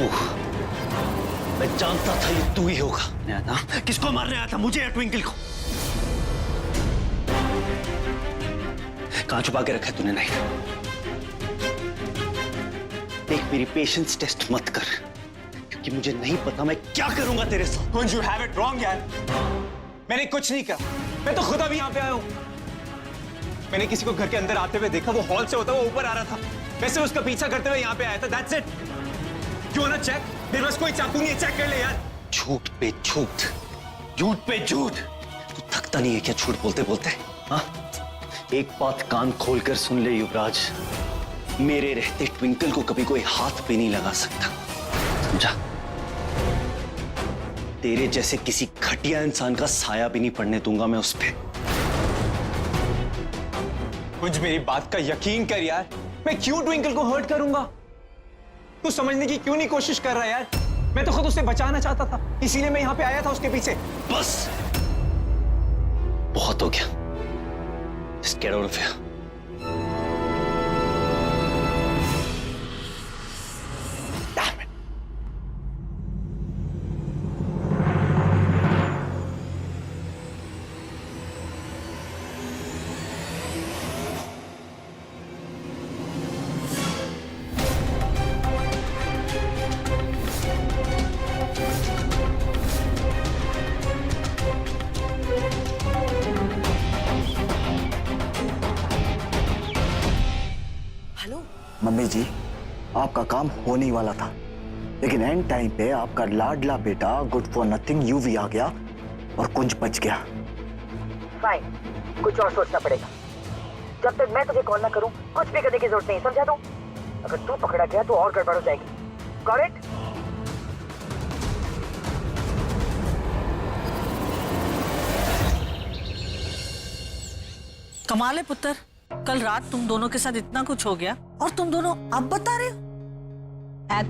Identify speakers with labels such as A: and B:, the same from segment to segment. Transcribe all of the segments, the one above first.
A: तू, मैं जानता था ये तू ही होगा। आया था किसको मारने आया था, मुझे या ट्विंकल को? कहां छुपा के रखा है तूने नाइफ? देख, मेरी पेशेंस टेस्ट मत कर, क्योंकि मुझे नहीं पता मैं क्या करूंगा तेरे साथ।
B: कुंज, you have it wrong यार। मैंने कुछ नहीं कहा, मैं तो खुद अभी यहाँ पे आया हूँ। मैंने किसी को घर के अंदर आते हुए देखा, वो हॉल से होता हुआ ऊपर आ रहा था। वैसे उसका पीछा करते हुए यहाँ पे आया था। That's it। क्यों ना चेक? मेरे पास कोई चाकू नहीं है, चेक कर ले यार।
A: झूठ पे झूठ, झूठ पे झूठ। तू थकता नहीं है क्या झूठ बोलते बोलते? हाँ, एक बात कान खोलकर सुन ले युवराज, मेरे रहते ट्विंकल को कभी कोई हाथ पे नहीं लगा सकता, समझा? तेरे जैसे किसी घटिया इंसान का साया भी नहीं पड़ने दूंगा मैं उस पे।
B: कुछ मेरी बात का यकीन कर यार, मैं क्यों ट्विंकल को हर्ट करूंगा? तू समझने की क्यों नहीं कोशिश कर रहा यार? मैं तो खुद उसे बचाना चाहता था, इसीलिए मैं यहाँ पे आया था उसके पीछे।
A: बस, बहुत हो गया। Just get out of here. Damn it.
C: Mummy ji, आपका काम होने ही वाला था, लेकिन एंड टाइम पे आपका लाडला बेटा गुड फॉर नथिंग यूवी आ गया और कुंज बच गया।
D: फाइन, कुछ और सोचना पड़ेगा। जब तक मैं तुझे कॉल ना करूं, कुछ भी करने की जरूरत नहीं, समझा तू? अगर तू पकड़ा गया तो और गड़बड़ हो जाएगी। Got it?
E: कमाल है पुत्र, कल रात तुम दोनों के साथ इतना कुछ हो गया और तुम दोनों अब बता रहे हो?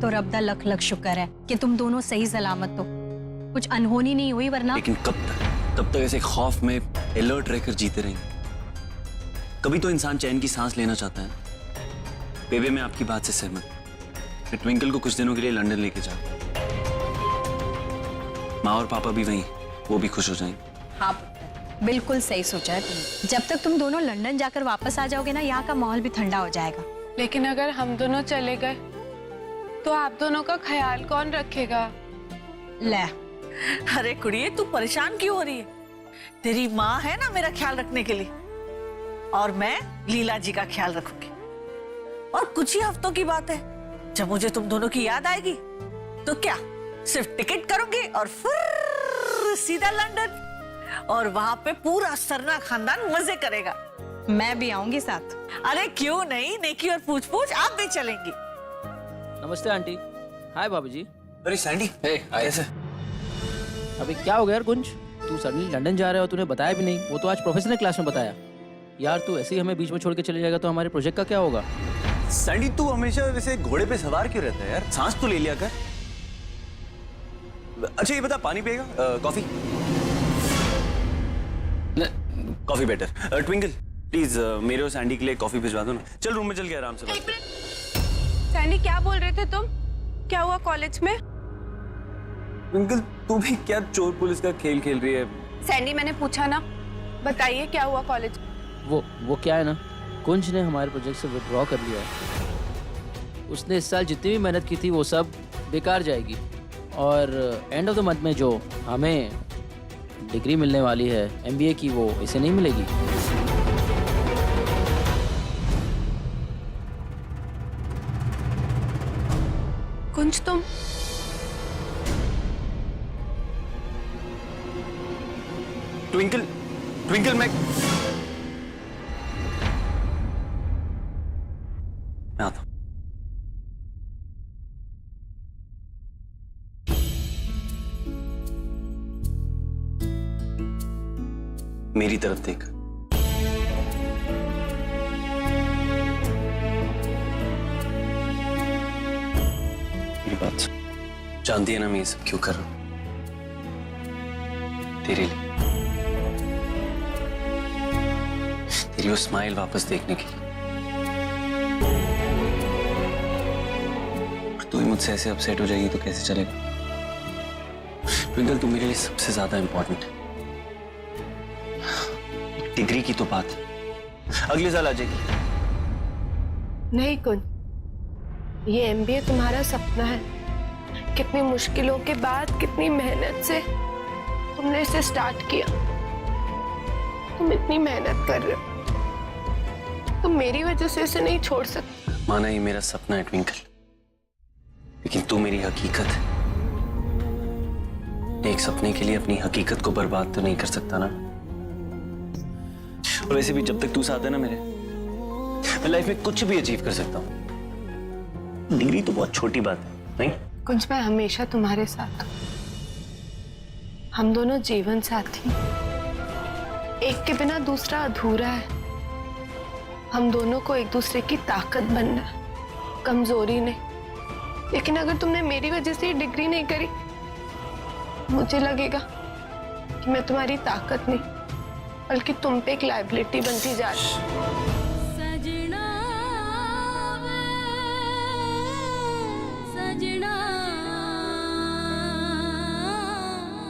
F: तो रब दा लख लख शुक्र है कि तुम दोनों सही सलामत हो, कुछ अनहोनी नहीं हुई, वरना।
A: लेकिन कब तक ऐसे खौफ में अलर्ट रहकर जीते रहेंगे? कभी तो इंसान चैन की सांस लेना चाहता है। बेबे, मैं आपकी बात से सहमत। मैं ट्विंकल को कुछ दिनों के लिए लंदन लेके जाऊं, माँ और पापा भी वहीं, वो भी खुश हो जाएंगे।
F: हाँ, बिल्कुल सही सोचा है तुमने। जब तक तुम दोनों लंदन जाकर वापस आ जाओगे ना, यहाँ का माहौल भी ठंडा हो जाएगा।
G: लेकिन अगर हम दोनों चले गए तो आप दोनों का ख्याल कौन रखेगा?
F: ले,
E: अरे कुड़िए, तू परेशान क्यों हो रही है? तेरी माँ है ना मेरा ख्याल रखने के लिए, और मैं लीला जी का ख्याल रखूंगी। और कुछ ही हफ्तों की बात है, जब मुझे तुम दोनों की याद आएगी तो क्या सिर्फ टिकट करूंगी और फिर सीधा लंदन, और वहां पे पूरा सरना खानदान मजे करेगा।
F: मैं भी आऊंगी साथ।
E: अरे क्यों नहीं, नेकी और पूछ पूछ आप भी चलेंगी।
H: नमस्ते आंटी। हाय बाबूजी।
A: अरे सैंडी, कैसे?
H: अभी क्या हो गया यार कुंज, तू सडनली लंदन जा रहा है और तूने बताया भी नहीं। वो तो आज प्रोफेसर ने क्लास में बताया। यार तू ऐसे ही हमें बीच में छोड़ के चले जाएगा तो हमारे प्रोजेक्ट का क्या होगा?
A: सैंडी, तू हमेशा वैसे घोड़े पे सवार क्यों रहता है यार? सांस तो ले लिया कर। अच्छा ये बता, पानी पिएगा? Coffee? Coffee better. Twinkle please मेरे और सैंडी के लिए कॉफी भिजवा दो ना। चल रूम में चल के आराम से बात कर।
G: सैंडी, क्या बोल रहे थे तुम? क्या हुआ कॉलेज में?
A: ट्विंकल, तू भी क्या चोर पुलिस का खेल खेल रही है?
G: सैंडी, मैंने पूछा ना, बताइए क्या हुआ कॉलेज?
H: वो क्या है ना, कुंज ने हमारे प्रोजेक्ट से विड्रॉ कर लिया है। उसने इस साल जितनी भी मेहनत की थी वो सब बेकार जाएगी, और एंड ऑफ द मंथ में जो हमें डिग्री मिलने वाली है MBA की, वो इसे नहीं मिलेगी।
G: कुंज, तुम
A: ट्विंकल मैं आता हूं। मेरी तरफ देख। मेरी बात सुन। जानती है ना मैं ये सब क्यों कर रहा हूं? तेरे लिए, तेरी वो स्माइल वापस देखने के लिए। और तू ही मुझसे ऐसे अपसेट हो जाएगी तो कैसे चलेगा? ट्विंकल, तू मेरे लिए सबसे ज्यादा इंपॉर्टेंट है। डिग्री की तो बात है, अगले साल आ जाएगी।
G: नहीं कुंज, ये एमबीए तुम्हारा सपना है। कितनी मुश्किलों के बाद, कितनी मेहनत से तुमने इसे स्टार्ट किया। तुम इतनी मेहनत कर रहे हो, तुम मेरी वजह से इसे नहीं छोड़ सकते।
A: माना ये मेरा सपना है ट्विंकल, लेकिन तू मेरी हकीकत है। एक सपने के लिए अपनी हकीकत को बर्बाद तो नहीं कर सकता ना। और वैसे भी जब तक तू साथ है ना मेरे, मैं लाइफ में कुछ भी अचीव कर सकता हूँ। डिग्री तो बहुत छोटी बात है, नहीं?
G: कुंज, मैं हमेशा तुम्हारे साथ हूँ। हम दोनों जीवन साथी, एक के बिना दूसरा अधूरा है। हम दोनों को एक दूसरे की ताकत बनना है, कमजोरी नहीं। लेकिन अगर तुमने मेरी वजह से डिग्री नहीं करी, मुझे लगेगा कि मैं तुम्हारी ताकत नहीं बल्कि तुम पे एक लायबिलिटी बनती जा रही।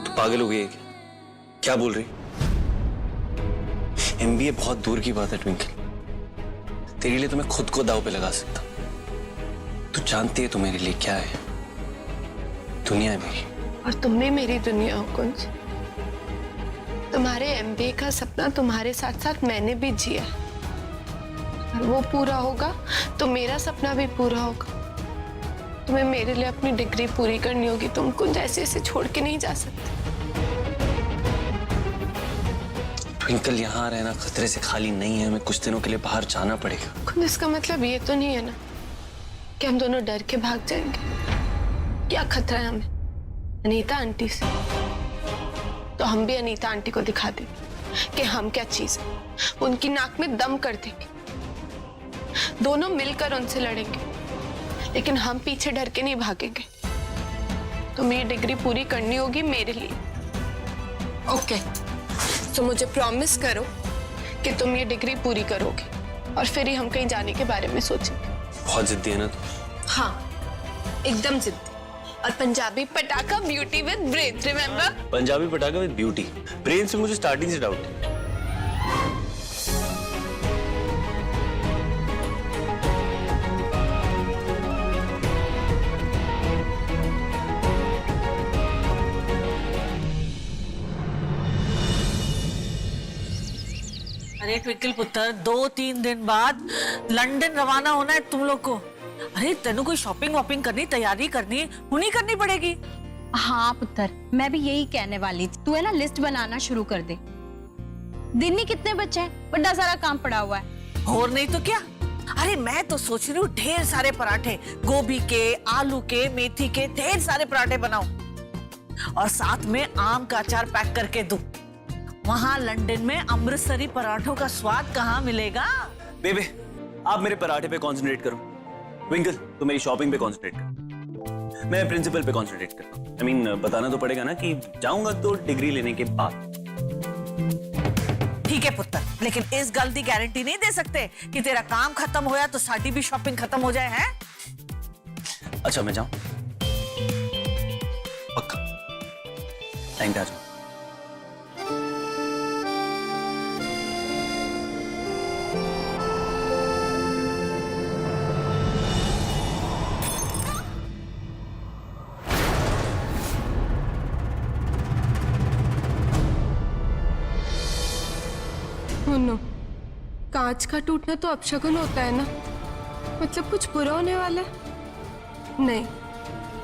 A: तू पागल हो गई है क्या बोल रही? एमबीए बहुत दूर की बात है ट्विंकल। तेरे लिए तो मैं खुद को दांव पे लगा सकता हूं। तू जानती है तू मेरे लिए क्या है? दुनिया है मेरी।
G: और तुम भी मेरी दुनिया हो कुंज। तुम्हारे एमबीए का सपना तुम्हारे साथ साथ मैंने भी जिया। और वो पूरा होगा तो मेरा सपना भी पूरा होगा। तुम्हें मेरे लिए अपनी डिग्री पूरी करनी होगी। तुम कुंज ऐसे ऐसे छोड़ के नहीं जा सकते।
A: ट्विंकल, यहाँ रहना खतरे से खाली नहीं है। हमें कुछ दिनों के लिए बाहर जाना पड़ेगा।
G: कुंज, इसका मतलब ये तो नहीं है ना कि हम दोनों डर के भाग जाएंगे। क्या खतरा है हमें अनीता आंटी से? तो हम भी अनीता आंटी को दिखा देंगे कि हम क्या चीज है। उनकी नाक में दम कर देंगे। दोनों मिलकर उनसे लड़ेंगे, लेकिन हम पीछे डर के नहीं भागेंगे। तो मेरी डिग्री पूरी करनी होगी मेरे लिए। ओके, तो मुझे प्रॉमिस करो कि तुम ये डिग्री पूरी करोगे और फिर ही हम कहीं जाने के बारे में सोचेंगे।
A: बहुत जिद्दी है ना तू?
G: हाँ, एकदम जिद्दी। और पंजाबी पटाखा beauty with brain, remember?
A: Punjabi पटाखा विद ब्यूटी। ब्रेन से मुझे स्टार्टिंग से डाउट है।
E: अरे ट्विंकल पुत्र, 2-3 दिन बाद लंदन रवाना होना है तुम लोग को। अरे तेनू कोई शॉपिंग वॉपिंग करनी, तैयारी करनी करनी पड़ेगी।
F: हाँ पुत्र, मैं भी यही कहने वाली थी। तू है ना लिस्ट बनाना शुरू कर दे। दिन ही कितने बच्चे हैं, बड़ा सारा काम पड़ा हुआ है।
E: और नहीं तो क्या। अरे मैं तो सोच रही हूँ ढेर सारे पराठे, गोभी के, आलू के, मेथी के ढेर सारे पराठे बनाऊं और साथ में आम का अचार पैक करके दूं। वहां लंदन में अमृतसरी पराठों का स्वाद कहाँ मिलेगा?
A: बेबे, आप मेरे पराठे पे कंसंट्रेट करो। ट्विंकल, तो मेरी शॉपिंग पे कंसंट्रेट कर। मैं प्रिंसिपल पे कंसंट्रेट करता हूँ। I mean, बताना तो पड़ेगा ना कि जाऊंगा तो डिग्री लेने के बाद।
E: ठीक है पुत्र, लेकिन इस गल की गारंटी नहीं दे सकते कि तेरा काम खत्म होया तो साडी भी शॉपिंग खत्म हो जाए। है
A: अच्छा, मैं जाऊं? पक्का टाइम पे आ जाऊं।
G: सुनो, कांच का टूटना तो अपशगुन होता है ना। मतलब कुछ बुरा होने वाला है? नहीं,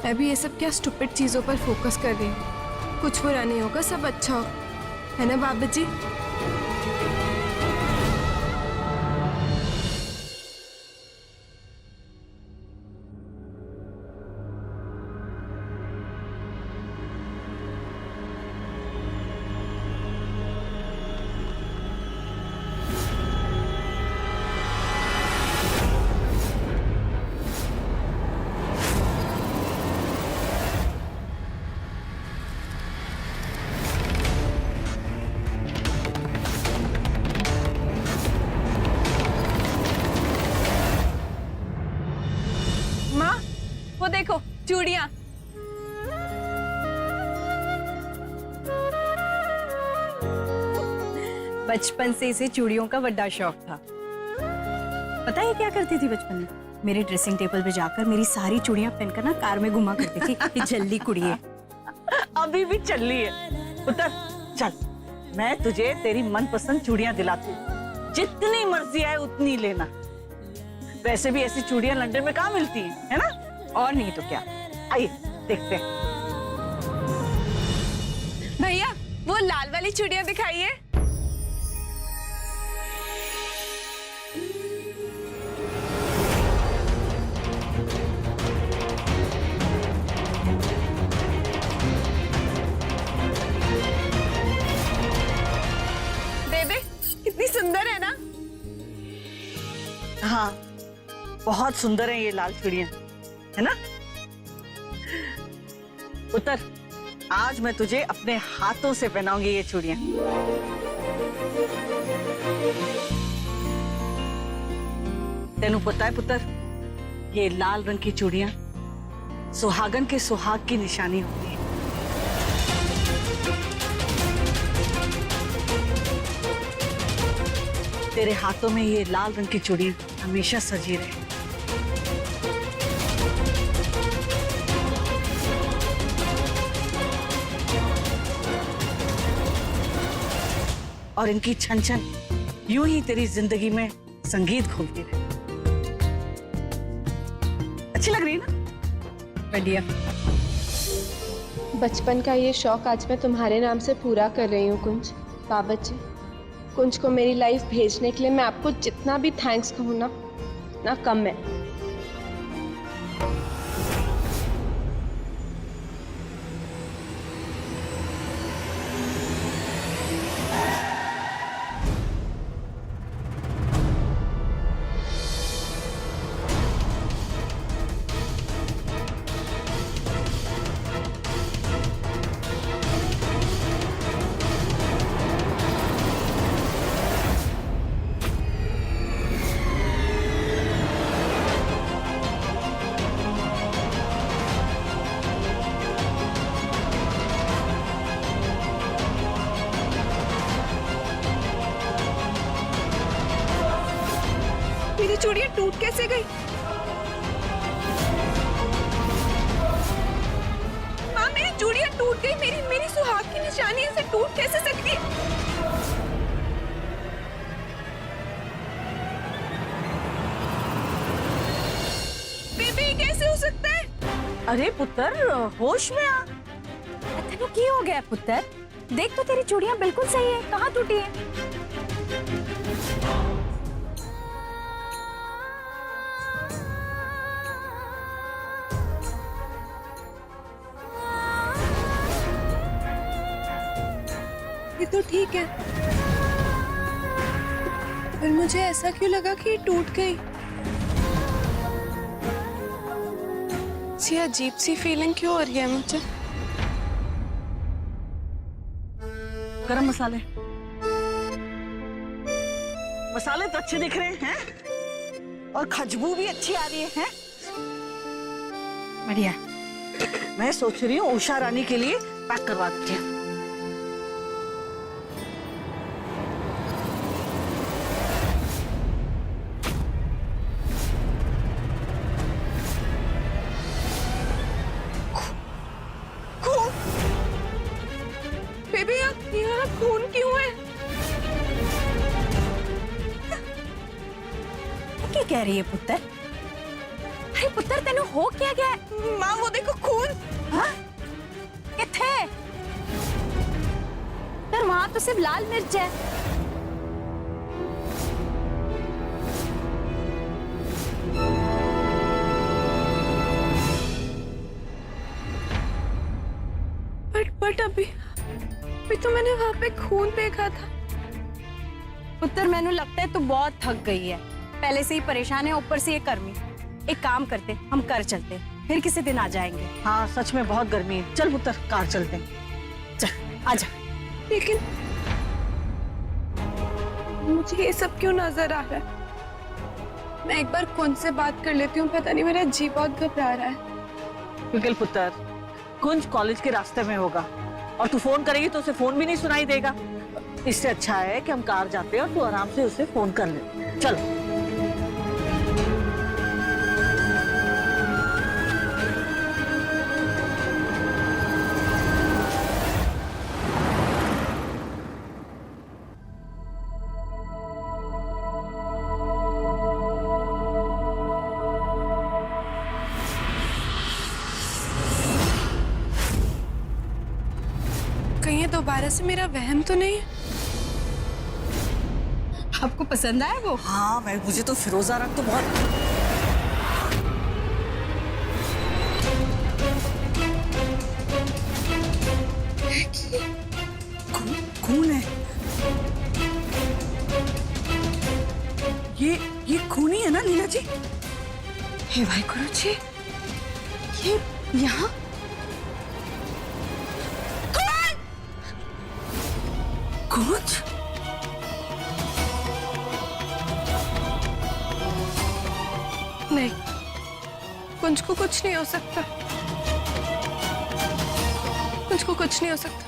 G: मैं भी ये सब क्या स्टूपिड चीजों पर फोकस कर रही हूँ। कुछ बुरा नहीं होगा, सब अच्छा हो, है ना बाबा जी? वो देखो चूड़ियां।
F: बचपन से इसे चूड़ियों का बड़ा शौक था। पता है क्या करती थी बचपन में? मेरे ड्रेसिंग टेबल पे जाकर मेरी सारी चूड़ियां पहनकर ना कार में घुमा करती थी कि जल्दी कुड़िए।
E: अभी भी चल रही है। पुत्र चल, मैं तुझे तेरी मनपसंद चूड़ियां दिलाती हूँ। जितनी मर्जी आए उतनी लेना। वैसे भी ऐसी चूड़ियां लंदन में कहाँ मिलती हैं, है ना? और नहीं तो क्या। आइए देखते हैं।
G: भैया वो लाल वाली चूड़ियां दिखाइए। कितनी सुंदर है ना?
E: हाँ, बहुत सुंदर है ये लाल चूड़ियां, है ना? पुत्र, आज मैं तुझे अपने हाथों से पहनाऊंगी ये चूड़ियां। तेनू पता है पुत्र, ये लाल रंग की चूड़ियां सुहागन के सुहाग की निशानी होती है। तेरे हाथों में ये लाल रंग की चूड़ियां हमेशा सजी रहे। और इनकी छन छन यूं ही तेरी जिंदगी में संगीत घूमती रहे। अच्छी लग रही है ना?
F: बढ़िया।
G: बचपन का ये शौक आज मैं तुम्हारे नाम से पूरा कर रही हूँ कुंज। बाबा जी, कुंज को मेरी लाइफ भेजने के लिए मैं आपको जितना भी थैंक्स कहूँ ना कम है। मेरी चूड़ियां टूट कैसे गई? माँ, मेरी चूड़ियां टूट गई। मेरी सुहाग की निशानी ऐसे टूट कैसे सकती है? बेबी, कैसे हो सकता है?
E: अरे पुत्र, होश में आ।
F: तेनू की हो गया पुत्र? देख तो तेरी चूड़ियां बिल्कुल सही है, कहाँ टूटी है?
G: ये तो ठीक है, पर मुझे ऐसा क्यों लगा कि ये टूट गई? सी अजीब सी फीलिंग क्यों हो रही है मुझे?
E: गरम मसाले तो अच्छे दिख रहे हैं, और खुशबू भी अच्छी आ रही है।
F: बढ़िया।
E: मैं सोच रही हूँ उषा रानी के लिए पैक करवा देती हूँ।
G: खून क्यों है?
F: क्या कह रही है पुत्र? अरे पुत्र, तेनू हो क्या गया?
G: माँ वो देखो खून।
F: हाँ? किथे? पर वहां तो सिर्फ लाल मिर्च है।
G: बट अभी तो मैंने वहां पे खून देखा था।
F: पुत्र, मैनू लगता है तू बहुत थक गई है, पहले से ही परेशान है, ऊपर से ये गर्मी। एक काम करते, हम कर चलते, फिर किसी दिन आ जाएंगे।
E: हाँ सच में बहुत गर्मी है। चल पुत्र, कार चलते हैं।
F: चल आजा।
G: लेकिन मुझे ये सब क्यों नजर आ रहा है? मैं एक बार कौन से बात कर लेती हूँ, पता नहीं मेरा जी बहुत घबरा रहा है।
E: ट्विंकल पुत्र, कुंज कॉलेज के रास्ते में होगा और तू फोन करेगी तो उसे फोन भी नहीं सुनाई देगा। इससे अच्छा है कि हम कार जाते हैं और तू आराम से उसे फोन कर ले। चलो।
G: कहीं ये दोबारा से मेरा वहम तो नहीं है?
F: आपको पसंद आया वो?
E: हाँ, मुझे तो फिरोजा रंग तो बहुत। खून है। ये खून ही है ना लीला जी?
G: हे भाई गुरु जी, ये यहाँ
E: कुंज?
G: नहीं, कुंज को कुछ नहीं हो सकता। कुंज को कुछ नहीं हो सकता।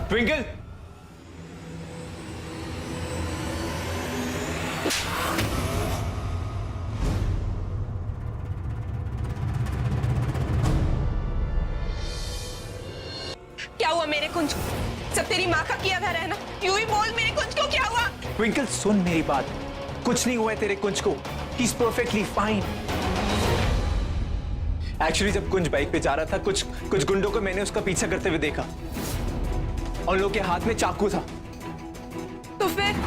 B: ट्विंकल,
G: क्या हुआ मेरे कुंज को? सब तेरी माँ का किया था रहना। यूं ही बोल, मेरे कुंज को क्या हुआ?
B: ट्विंकल सुन मेरी बात, कुछ नहीं हुआ है तेरे कुंज को। He is perfectly fine. Actually जब कुंज बाइक पे जा रहा था, कुछ गुंडों को मैंने उसका पीछा करते हुए देखा और उन लोगों के हाथ में चाकू था।
G: तो फिर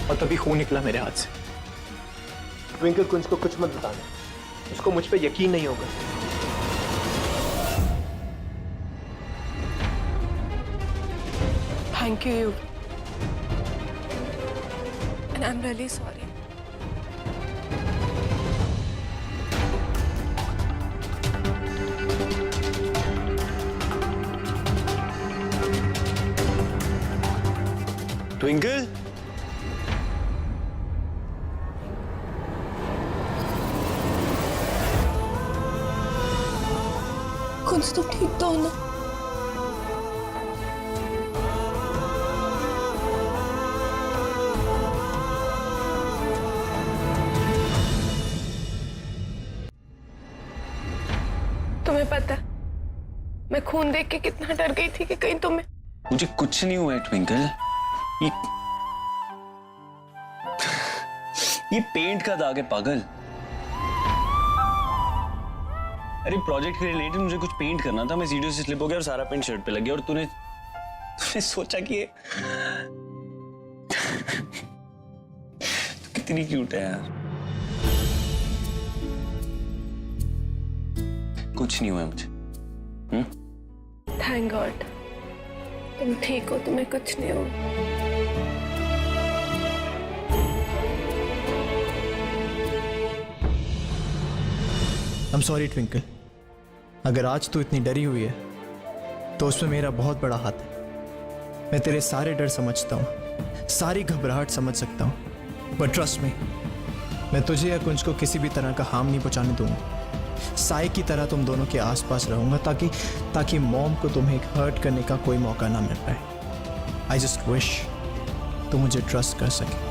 B: और तभी खून निकला मेरे हाथ से। ट्विंकल, कुंज को कुछ मत बताना, उसको मुझ पे यकीन नहीं होगा।
G: Thank you and I am really sorry.
A: Twinkle,
G: Kunj तुम ठीक तो हो ना? तुम्हें पता है मैं खून देख के कितना डर गई थी कि कहीं तुम्हें।
A: मुझे कुछ नहीं हुआ है ट्विंकल। ये पेंट का दाग है पागल। अरे प्रोजेक्ट के रिलेटेड मुझे कुछ पेंट करना था, मैं सीढ़ियों से स्लिप हो गया और सारा पेंट शर्ट पे लग गया, और तूने सोचा कि तू कितनी क्यूट है यार। कुछ नहीं हुआ मुझे।
G: थैंक गॉड तुम ठीक हो, तुम्हें कुछ नहीं हो।
I: I'm sorry ट्विंकल, अगर आज तू इतनी डरी हुई है तो उसमें मेरा बहुत बड़ा हाथ है। मैं तेरे सारे डर समझता हूँ, सारी घबराहट समझ सकता हूँ, बट ट्रस्ट मी, मैं तुझे या कुंज को किसी भी तरह का हार्म नहीं पहुँचाने दूंगा। साई की तरह तुम दोनों के आसपास रहूंगा ताकि मॉम को तुम्हें हर्ट करने का कोई मौका ना मिल पाए। आई जस्ट विश तुम मुझे ट्रस्ट कर सके।